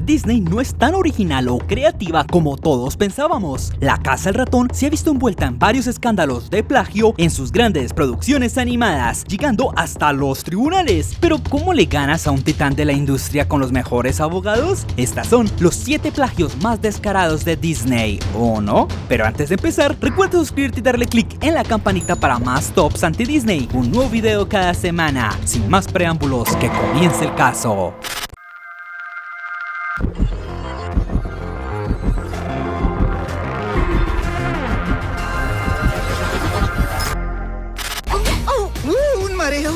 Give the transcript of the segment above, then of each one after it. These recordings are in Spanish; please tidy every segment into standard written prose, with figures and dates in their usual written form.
Disney no es tan original o creativa como todos pensábamos. La Casa del Ratón se ha visto envuelta en varios escándalos de plagio en sus grandes producciones animadas, llegando hasta los tribunales. Pero ¿cómo le ganas a un titán de la industria con los mejores abogados? Estas son los 7 plagios más descarados de Disney, ¿o no? Pero antes de empezar, recuerda suscribirte y darle click en la campanita para más tops anti-Disney. Un nuevo video cada semana. Sin más preámbulos, que comience el caso. ¡Un mareo!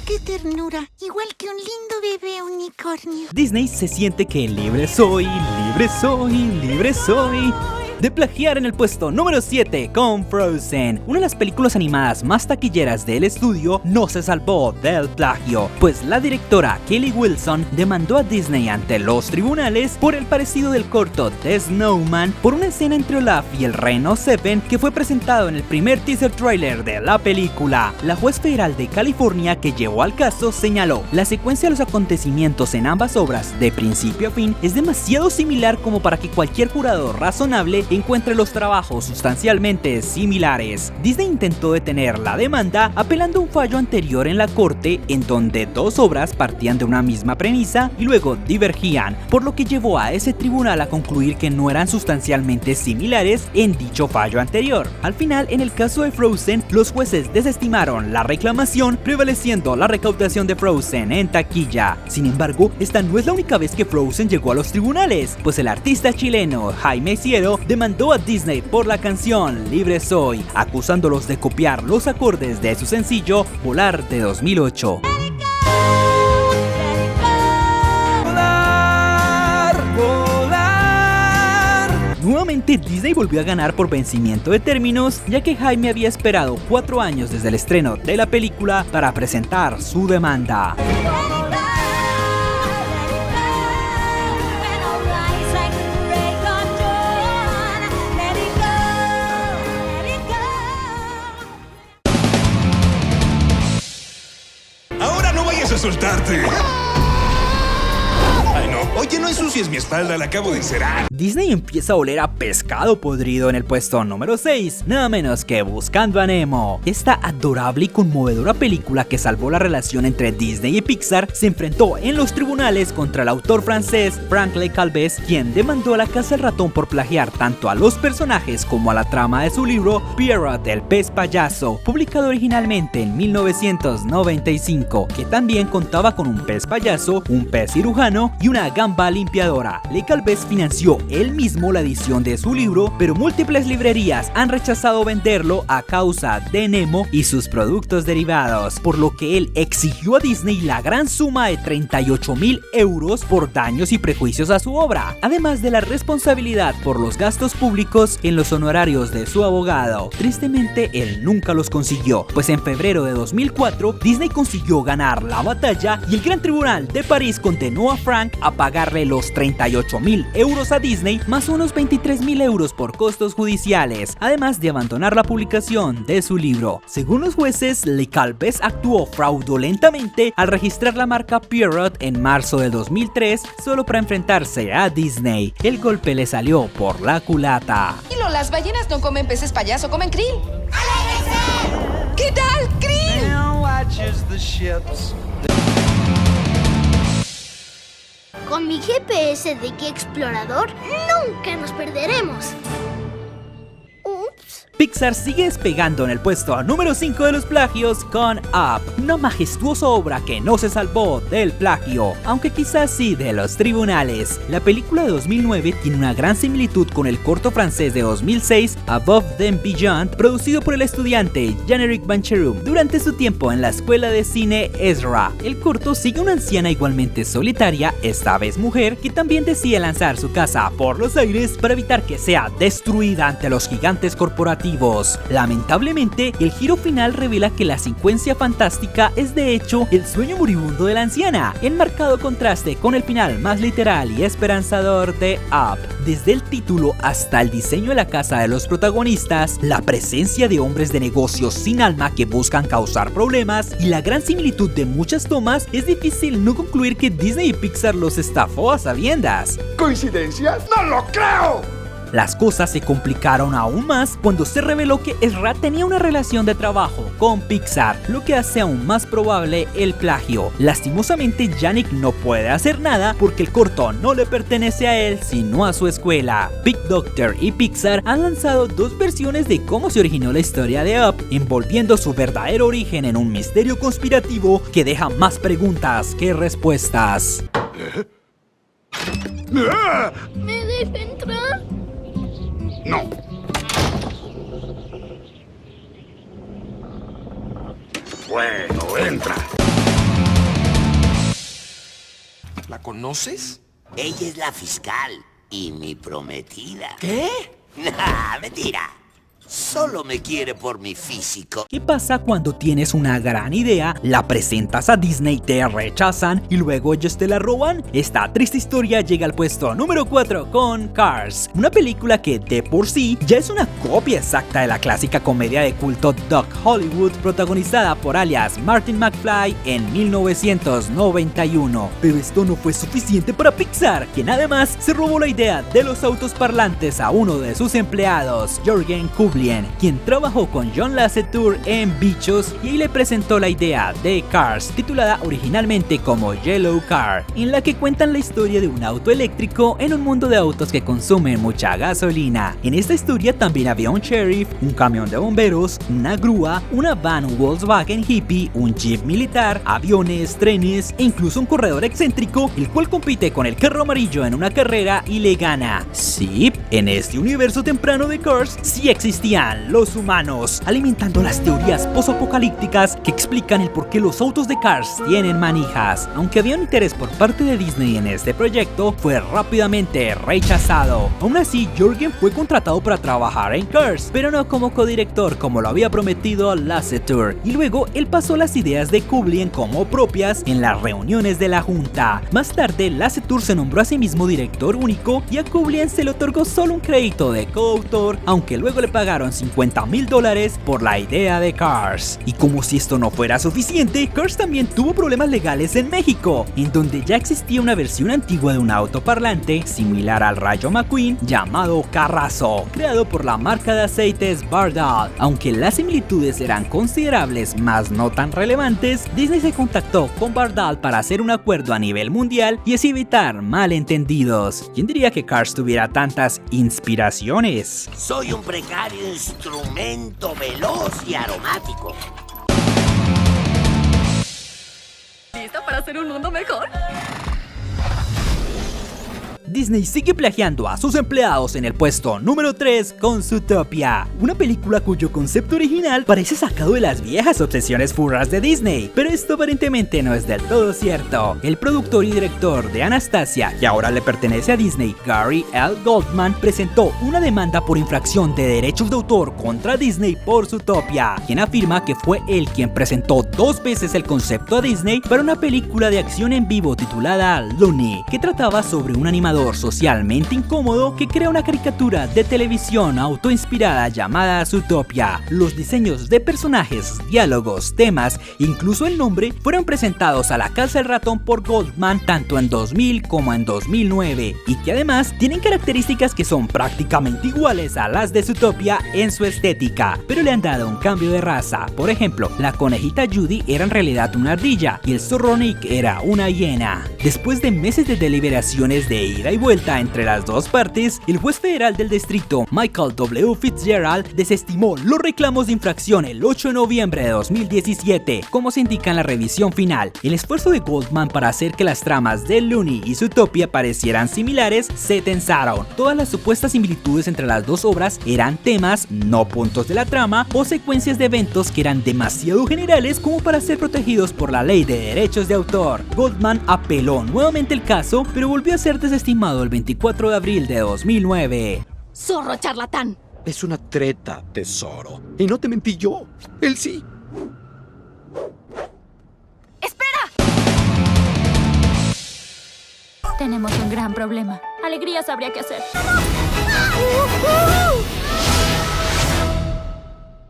¡Qué ternura! Igual que un lindo bebé unicornio. Disney se siente que libre soy, libre soy, libre soy de plagiar en el puesto número 7 con Frozen. Una de las películas animadas más taquilleras del estudio no se salvó del plagio, pues la directora Kelly Wilson demandó a Disney ante los tribunales por el parecido del corto The Snowman por una escena entre Olaf y el reno Seven que fue presentado en el primer teaser trailer de la película. La juez federal de California que llevó al caso señaló: la secuencia de los acontecimientos en ambas obras de principio a fin es demasiado similar como para que cualquier jurado razonable encuentre los trabajos sustancialmente similares. Disney intentó detener la demanda apelando a un fallo anterior en la corte en donde dos obras partían de una misma premisa y luego divergían, por lo que llevó a ese tribunal a concluir que no eran sustancialmente similares en dicho fallo anterior. Al final, en el caso de Frozen, los jueces desestimaron la reclamación, prevaleciendo la recaudación de Frozen en taquilla. Sin embargo, esta no es la única vez que Frozen llegó a los tribunales, pues el artista chileno Jaime Ciero demandó a Disney por la canción Libre Soy, acusándolos de copiar los acordes de su sencillo Volar de 2008. Nuevamente Disney volvió a ganar por vencimiento de términos, ya que Jaime había esperado 4 años desde el estreno de la película para presentar su demanda. ¡Ahora no vayas a soltarte! ¡Ay, no! Oye, no ensucies mi espalda, la acabo de encerar. Disney empieza a oler a pescado podrido en el puesto número 6, nada menos que Buscando a Nemo. Esta adorable y conmovedora película que salvó la relación entre Disney y Pixar se enfrentó en los tribunales contra el autor francés Frank Le Calvez, quien demandó a la Casa del Ratón por plagiar tanto a los personajes como a la trama de su libro Pierrot el pez payaso, publicado originalmente en 1995, que también contaba con un pez payaso, un pez cirujano y una gamba limpiadora. Le Calvez financió él mismo la edición de su libro, pero múltiples librerías han rechazado venderlo a causa de Nemo y sus productos derivados, por lo que él exigió a Disney la gran suma de 38.000 euros por daños y prejuicios a su obra, además de la responsabilidad por los gastos públicos en los honorarios de su abogado. Tristemente, él nunca los consiguió, pues en febrero de 2004 Disney consiguió ganar la batalla y el Gran Tribunal de París condenó a Frank a pagarle los 38.000 euros a Disney más unos 23.000 euros por costos judiciales, además de abandonar la publicación de su libro. Según los jueces, Le Calvez actuó fraudulentamente al registrar la marca Pierrot en marzo de 2003 solo para enfrentarse a Disney. El golpe le salió por la culata. Las ballenas no comen peces payaso, comen krill. ¿Qué tal, krill? Con mi GPS de Guía Explorador, nunca nos perderemos. Ups. Pixar sigue despegando en el puesto número 5 de los plagios con Up, una majestuosa obra que no se salvó del plagio, aunque quizás sí de los tribunales. La película de 2009 tiene una gran similitud con el corto francés de 2006 Above and Beyond, producido por el estudiante Jean-Éric Bancheroux durante su tiempo en la escuela de cine Ezra. El corto sigue una anciana igualmente solitaria, esta vez mujer, que también decide lanzar su casa por los aires para evitar que sea destruida ante los gigantes corporativos creativos. Lamentablemente, el giro final revela que la secuencia fantástica es de hecho el sueño moribundo de la anciana, en marcado contraste con el final más literal y esperanzador de Up. Desde el título hasta el diseño de la casa de los protagonistas, la presencia de hombres de negocios sin alma que buscan causar problemas y la gran similitud de muchas tomas, es difícil no concluir que Disney y Pixar los estafó a sabiendas. ¿Coincidencias? ¡No lo creo! Las cosas se complicaron aún más cuando se reveló que Ezra tenía una relación de trabajo con Pixar, lo que hace aún más probable el plagio. Lastimosamente, Yannick no puede hacer nada porque el corto no le pertenece a él, sino a su escuela. Big Doctor y Pixar han lanzado dos versiones de cómo se originó la historia de Up, envolviendo su verdadero origen en un misterio conspirativo que deja más preguntas que respuestas. ¿Me deja entrar? No. Bueno, entra. ¿La conoces? Ella es la fiscal y mi prometida. ¿Qué? Nah, mentira. Solo me quiere por mi físico. ¿Qué pasa cuando tienes una gran idea, la presentas a Disney, te rechazan y luego ellos te la roban? Esta triste historia llega al puesto número 4 con Cars, una película que de por sí ya es una copia exacta de la clásica comedia de culto Doc Hollywood, protagonizada por alias Martin McFly en 1991. Pero esto no fue suficiente para Pixar, quien además se robó la idea de los autos parlantes a uno de sus empleados, Jürgen Kublin, quien trabajó con John Lasseter en Bichos y le presentó la idea de Cars, titulada originalmente como Yellow Car, en la que cuentan la historia de un auto eléctrico en un mundo de autos que consumen mucha gasolina. En esta historia también había un sheriff, un camión de bomberos, una grúa, una van Volkswagen hippie, un jeep militar, aviones, trenes e incluso un corredor excéntrico, el cual compite con el carro amarillo en una carrera y le gana. Sí, en este universo temprano de Cars sí existían los humanos, alimentando las teorías posapocalípticas que explican el por qué los autos de Cars tienen manijas. Aunque había un interés por parte de Disney en este proyecto, fue rápidamente rechazado. Aún así, Jürgen fue contratado para trabajar en Cars, pero no como codirector como lo había prometido Lasseter, y luego él pasó las ideas de Kublin como propias en las reuniones de la junta. Más tarde, Lasseter se nombró a sí mismo director único y a Kublin se le otorgó solo un crédito de coautor, aunque luego le pagaron $50,000 por la idea de Cars. Y como si esto no fuera suficiente, Cars también tuvo problemas legales en México, en donde ya existía una versión antigua de un auto parlante similar al Rayo McQueen llamado Carrazo, creado por la marca de aceites Bardal. Aunque las similitudes eran considerables, más no tan relevantes, Disney se contactó con Bardal para hacer un acuerdo a nivel mundial y así evitar malentendidos. ¿Quién diría que Cars tuviera tantas inspiraciones? Soy un precario instrumento veloz y aromático. ¿Lista para hacer un mundo mejor? Disney sigue plagiando a sus empleados en el puesto número 3 con Zootopia, una película cuyo concepto original parece sacado de las viejas obsesiones furras de Disney, pero esto aparentemente no es del todo cierto. El productor y director de Anastasia, que ahora le pertenece a Disney, Gary L. Goldman, presentó una demanda por infracción de derechos de autor contra Disney por Zootopia, quien afirma que fue él quien presentó 2 veces el concepto a Disney para una película de acción en vivo titulada Looney, que trataba sobre un animador socialmente incómodo que crea una caricatura de televisión autoinspirada llamada Zootopia. Los diseños de personajes, diálogos, temas e incluso el nombre fueron presentados a la Casa del Ratón por Goldman tanto en 2000 como en 2009 y que además tienen características que son prácticamente iguales a las de Zootopia en su estética, pero le han dado un cambio de raza. Por ejemplo, la conejita Judy era en realidad una ardilla y el zorro Nick era una hiena. Después de meses de deliberaciones de ida y vuelta entre las dos partes, el juez federal del distrito, Michael W. Fitzgerald, desestimó los reclamos de infracción el 8 de noviembre de 2017, como se indica en la revisión final. El esfuerzo de Goldman para hacer que las tramas de Looney y Zootopia parecieran similares se tensaron. Todas las supuestas similitudes entre las dos obras eran temas, no puntos de la trama, o secuencias de eventos que eran demasiado generales como para ser protegidos por la ley de derechos de autor. Goldman apeló nuevamente el caso, pero volvió a ser desestimado el 24 de abril de 2009. ¡Zorro charlatán! Es una treta, tesoro. Y no te mentí yo. Él sí. Tenemos un gran problema. Alegría sabría qué hacer.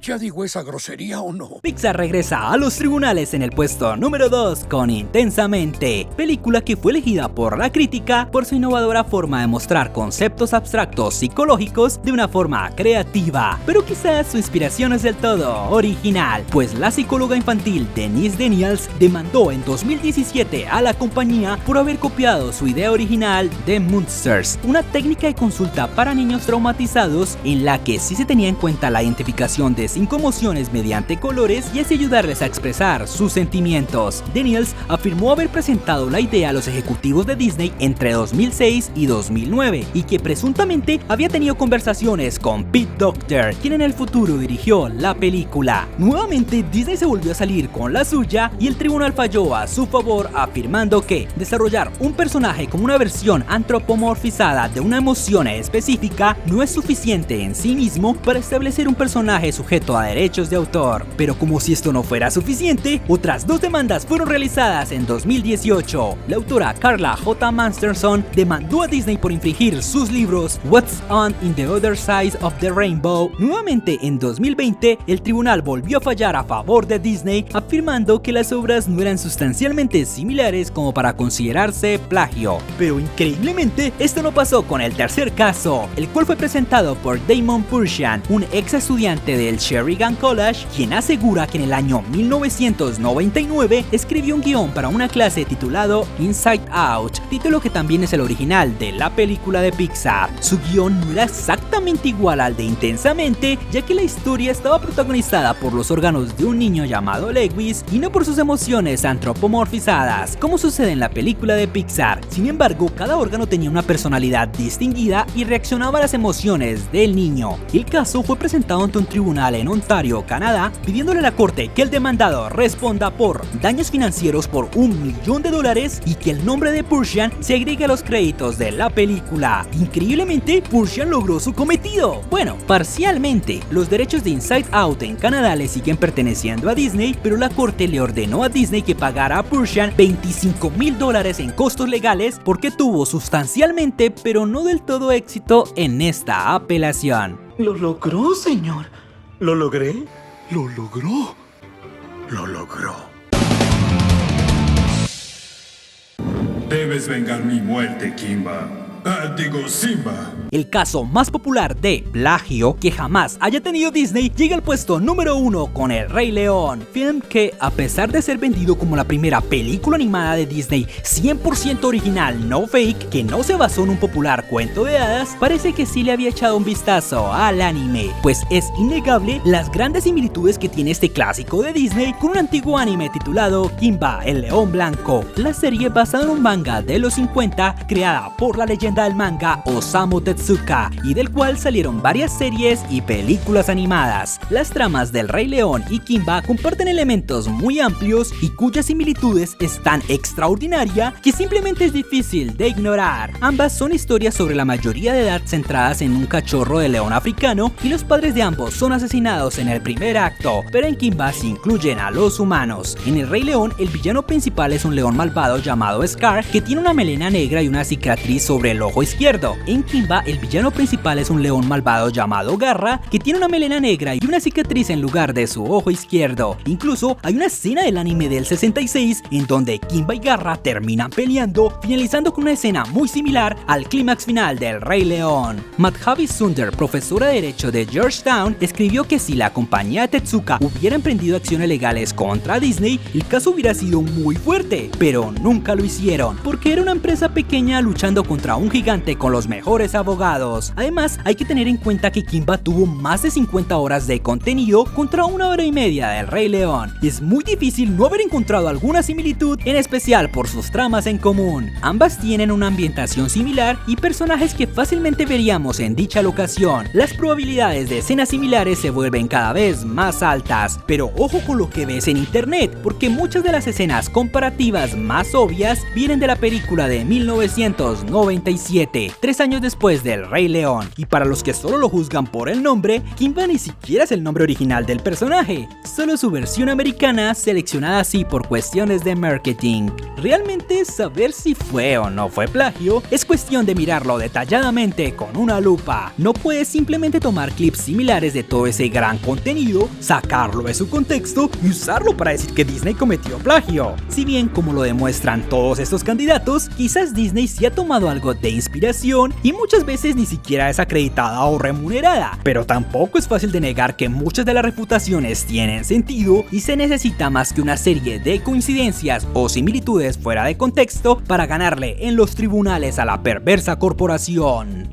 ¿Ya digo esa grosería o no? Pixar regresa a los tribunales en el puesto número 2 con Intensamente, película que fue elegida por la crítica por su innovadora forma de mostrar conceptos abstractos psicológicos de una forma creativa, pero quizás su inspiración es del todo original, pues la psicóloga infantil Denise Daniels demandó en 2017 a la compañía por haber copiado su idea original de Munsters, una técnica de consulta para niños traumatizados en la que sí se tenía en cuenta la identificación de 5 emociones mediante colores y así ayudarles a expresar sus sentimientos. Daniels afirmó haber presentado la idea a los ejecutivos de Disney entre 2006 y 2009 y que presuntamente había tenido conversaciones con Pete Docter, quien en el futuro dirigió la película. Nuevamente Disney se volvió a salir con la suya y el tribunal falló a su favor, afirmando que desarrollar un personaje como una versión antropomorfizada de una emoción específica no es suficiente en sí mismo para establecer un personaje sujeto a derechos de autor. Pero como si esto no fuera suficiente, otras 2 demandas fueron realizadas en 2018. La autora Carla J. Masterson demandó a Disney por infringir sus libros What's On in the Other Side of the Rainbow. Nuevamente en 2020, el tribunal volvió a fallar a favor de Disney, afirmando que las obras no eran sustancialmente similares como para considerarse plagio. Pero increíblemente, esto no pasó con el tercer caso, el cual fue presentado por Damon Pursian, un ex estudiante del Sheridan College, quien asegura que en el año 1999 escribió un guión para una clase titulado Inside Out, título que también es el original de la película de Pixar. Su guión no era exactamente igual al de Intensamente, ya que la historia estaba protagonizada por los órganos de un niño llamado Lewis y no por sus emociones antropomorfizadas, como sucede en la película de Pixar. Sin embargo, cada órgano tenía una personalidad distinguida y reaccionaba a las emociones del niño. El caso fue presentado ante un tribunal en Ontario, Canadá, pidiéndole a la corte que el demandado responda por daños financieros por $1 millón y que el nombre de Pursian se agregue a los créditos de la película. Increíblemente, Pursian logró su cometido. Bueno, parcialmente. Los derechos de Inside Out en Canadá le siguen perteneciendo a Disney, pero la corte le ordenó a Disney que pagara a Pursian $25,000 en costos legales porque tuvo sustancialmente, pero no del todo éxito en esta apelación. Lo logró, señor. ¿Lo logré? Lo logró. Lo logró. Debes vengar mi muerte, Kimba. Digo, Simba. El caso más popular de plagio que jamás haya tenido Disney llega al puesto número 1 con El Rey León, film que, a pesar de ser vendido como la primera película animada de Disney 100% original, no fake, que no se basó en un popular cuento de hadas, parece que sí le había echado un vistazo al anime, pues es innegable las grandes similitudes que tiene este clásico de Disney con un antiguo anime titulado Kimba, el León Blanco, la serie basada en un manga de los 50 creada por la leyenda del manga Osamu Tezuka y del cual salieron varias series y películas animadas. Las tramas del Rey León y Kimba comparten elementos muy amplios y cuyas similitudes es tan extraordinaria que simplemente es difícil de ignorar. Ambas son historias sobre la mayoría de edad centradas en un cachorro de león africano y los padres de ambos son asesinados en el primer acto, pero en Kimba se incluyen a los humanos. En el Rey León, el villano principal es un león malvado llamado Scar que tiene una melena negra y una cicatriz sobre el ojo izquierdo. En Kimba, el villano principal es un león malvado llamado Garra que tiene una melena negra y una cicatriz en lugar de su ojo izquierdo. Incluso hay una escena del anime del 66 en donde Kimba y Garra terminan peleando, finalizando con una escena muy similar al clímax final del Rey León. Madhavi Sunder, profesora de Derecho de Georgetown, escribió que si la compañía de Tezuka hubiera emprendido acciones legales contra Disney, el caso hubiera sido muy fuerte, pero nunca lo hicieron, porque era una empresa pequeña luchando contra un gigante con los mejores abogados. Además, hay que tener en cuenta que Kimba tuvo más de 50 horas de contenido contra 1 hora y media del Rey León. Es muy difícil no haber encontrado alguna similitud, en especial por sus tramas en común. Ambas tienen una ambientación similar y personajes que fácilmente veríamos en dicha locación. Las probabilidades de escenas similares se vuelven cada vez más altas, pero ojo con lo que ves en internet, porque muchas de las escenas comparativas más obvias vienen de la película de 1995. 1997, 3 años después del Rey León, y para los que solo lo juzgan por el nombre, Kimba ni siquiera es el nombre original del personaje, solo su versión americana seleccionada así por cuestiones de marketing. Realmente saber si fue o no fue plagio es cuestión de mirarlo detalladamente con una lupa. No puedes simplemente tomar clips similares de todo ese gran contenido, sacarlo de su contexto y usarlo para decir que Disney cometió plagio. Si bien, como lo demuestran todos estos candidatos, quizás Disney sí ha tomado algo de inspiración y muchas veces ni siquiera es acreditada o remunerada, pero tampoco es fácil de negar que muchas de las refutaciones tienen sentido y se necesita más que una serie de coincidencias o similitudes fuera de contexto para ganarle en los tribunales a la perversa corporación.